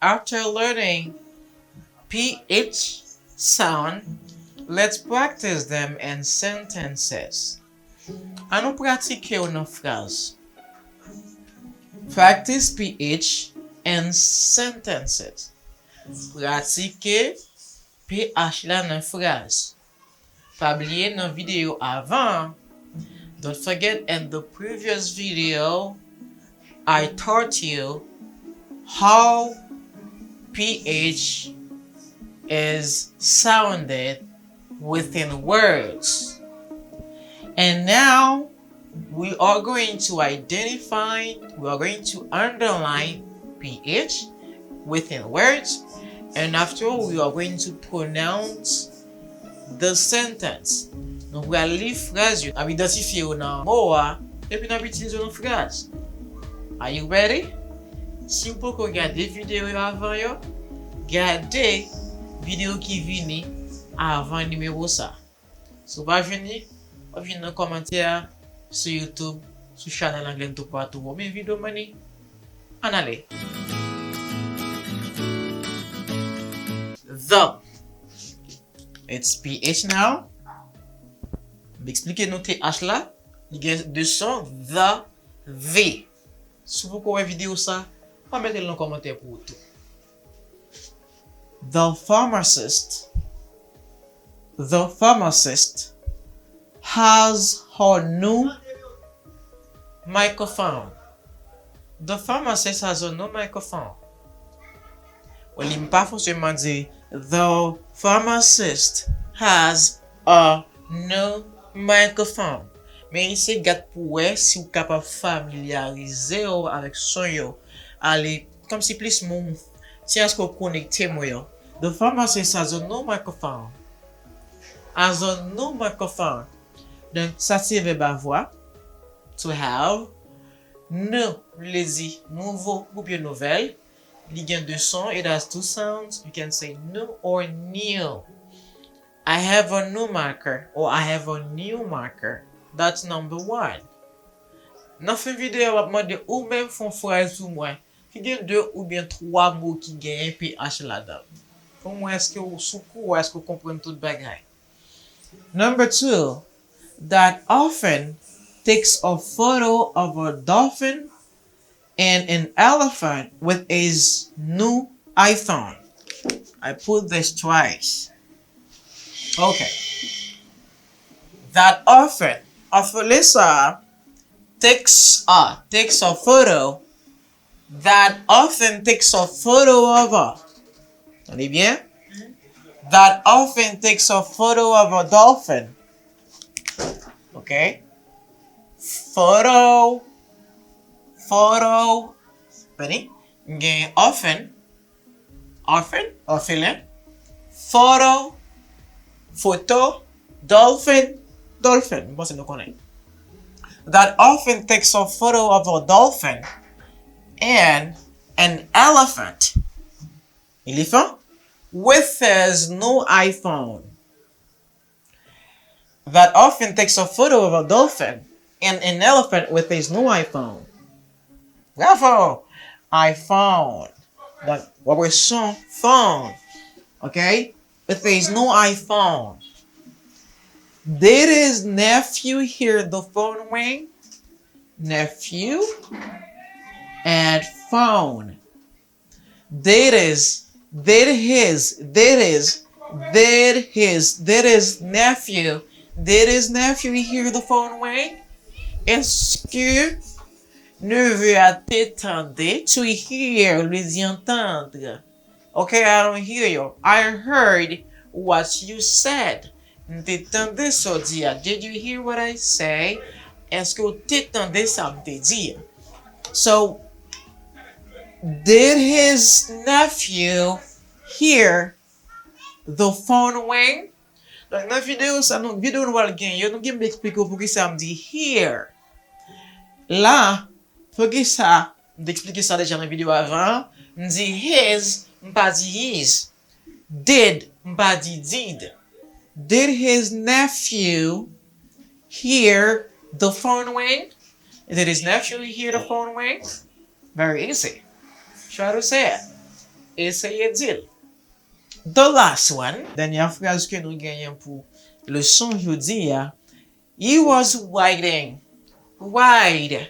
After learning PH sound, let's practice them in sentences. À nous pratiquer une phrase. Practice PH in sentences. Pratiquer PH là dans phrase. Pas oublier dans vidéo avant. Don't forget in the previous video, I taught you how PH is sounded within words. And now we are going to identify, we are going to underline PH within words, and after we are going to pronounce the sentence. Donc, vous allez lire phrase, vous identifier ou nan mot, et puis vous utiliser une phrase. Are you ready? Si vous pouvez regarder vidéo avant yo, regardez vidéo qui vini avant numéro ça. Si vous pas venu, vous venez dans commentaire sur YouTube, sur channel anglais Toupatou, ou bien vidéo mani. En allez. The. It's PH now. M'expliquer nous TH là. Il y a deux sons. The, V. Si vous voyez vidéo ça, pas mettre dans le commentaire pour tout. The pharmacist has her new microphone. The pharmacist has a new microphone. Well, il pas forcément dire the pharmacist has a new microphone. Mais ici, gâte pour si vous capable familiariser avec son yo, allez comme si plus mon tiens ce qu'on connecté moi yo. The pharmacist has a new microphone. Has a new microphone. Donc ça c'est verbe avoir. To have. New, lazy, nouveau ou bien nouvelle. Il y a deux sons. It has two sounds. You can say new or new. I have a new marker or I have a new marker. That's number one. Dans cette vidéo, on va demander ou même font phrase ou moins. Il y a deux ou bien trois mots qui gagnent PH là-dedans. Pour moi, est-ce que vous soukou ou est-ce que vous comprenez tout bagay? Number two, that often takes a photo of a dolphin and an elephant with his new iPhone. I put this twice. Okay. That often, Lisa takes a photo. That often takes a photo of a. Allez bien? That often takes a photo of a dolphin. Okay? Photo. Ready? Again, often, or feeling. Photo, dolphin. That often takes a photo of a dolphin and an elephant with his new iPhone. That often takes a photo of a dolphin and an elephant with his new iPhone. Bravo! iPhone. That what we're saying, phone. Okay? With his new iPhone. Did his nephew hear the phone ring? Nephew and phone. Did his nephew hear the phone ring? Est-ce que neveu a t'étendre? To hear, lui entendre. Okay, I don't hear you. I heard what you said. T'étendais ça dire. Did you hear what I say? Est-ce que t'étendais ça me dire? So, did his nephew hear the phone ring? Dans la vidéo, vidéo nous va le gagner. Nous allons expliquer pourquoi ça me dit here. Là, pourquoi ça, d'expliquer ça déjà dans la vidéo avant, me dit his, m'pas dit his. Did, m'pas dit did. Did his nephew hear the phone ring? Did his nephew hear the phone ring? Very easy. Try to say it. Essayez dire. The last one, dernière phrase que nous gagnons pour le son jeudi, he was riding. Ride.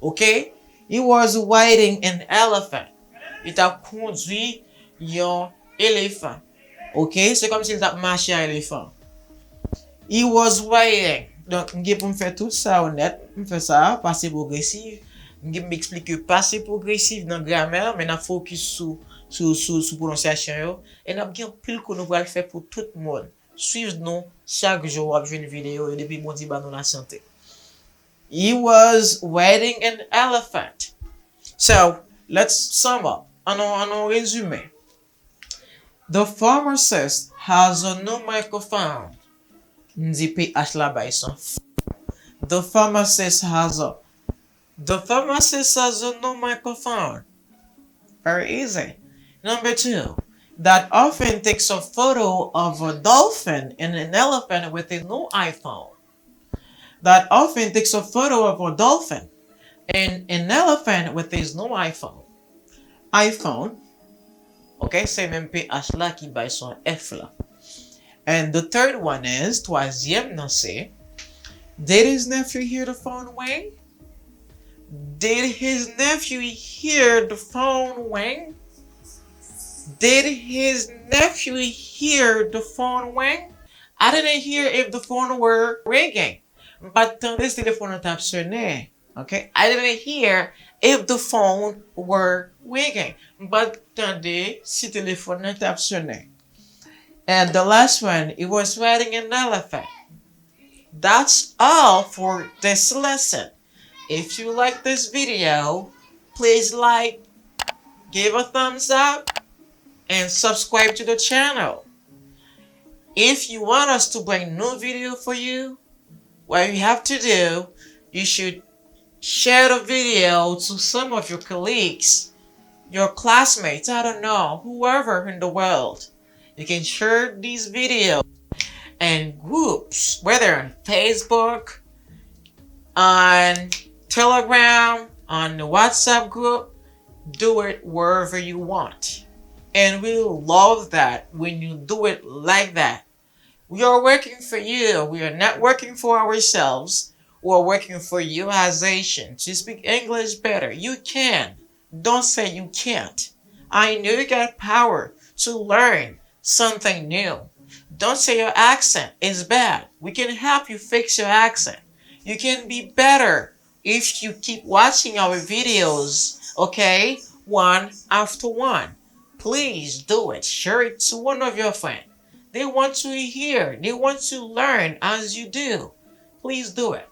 Okay? He was riding an elephant. Il a conduit un éléphant. Ok? C'est comme s'il a marché à l'éléphant. He was riding. Donc, pour me faire tout ça honnête, me faire ça, passé progressif. Je m'explique passé progressif dans la grammaire, mais je focus sur prononciation. Et nous avons pile que nous allons faire pour tout le monde. Suivez-nous chaque jour avec une vidéo et depuis bon dit nous la santé. He was riding an elephant. So, let's sum up. En résumé. The pharmacist has a new microphone. Ndi PH la bay son. The pharmacist has a new microphone. Very easy. Number 2. That often takes a photo of a dolphin and an elephant with a new iPhone. That often takes a photo of a dolphin and an elephant with his new iPhone. Okay, c'est même PH là qui bay son F là. And the third one is, troisième nan c'est, did his nephew hear the phone ring? Did his nephew hear the phone ring? Did his nephew hear the phone ring? I didn't hear if the phone were ringing. But this téléphone tap sonné. Okay? I didn't hear if the phone were ringing. But si téléphone tap sonné. And the last one, it was riding an elephant. That's all for this lesson. If you like this video, please like, give a thumbs up, and subscribe to the channel. If you want us to bring new video for you, what you have to do, you should share the video to some of your colleagues, your classmates, I don't know, whoever in the world. You can share these videos in groups, whether on Facebook, on Telegram, on the WhatsApp group. Do it wherever you want. And we love that when you do it like that. We are working for you. We are not working for ourselves. We are working for you as Haitians to speak English better. You can. Don't say you can't. I know you got power to learn something new. Don't say your accent is bad. We can help you fix your accent. You can be better if you keep watching our videos, okay? One after one. Please do it. Share it to one of your friends. They want to hear. They want to learn as you do. Please do it.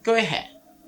Go ahead.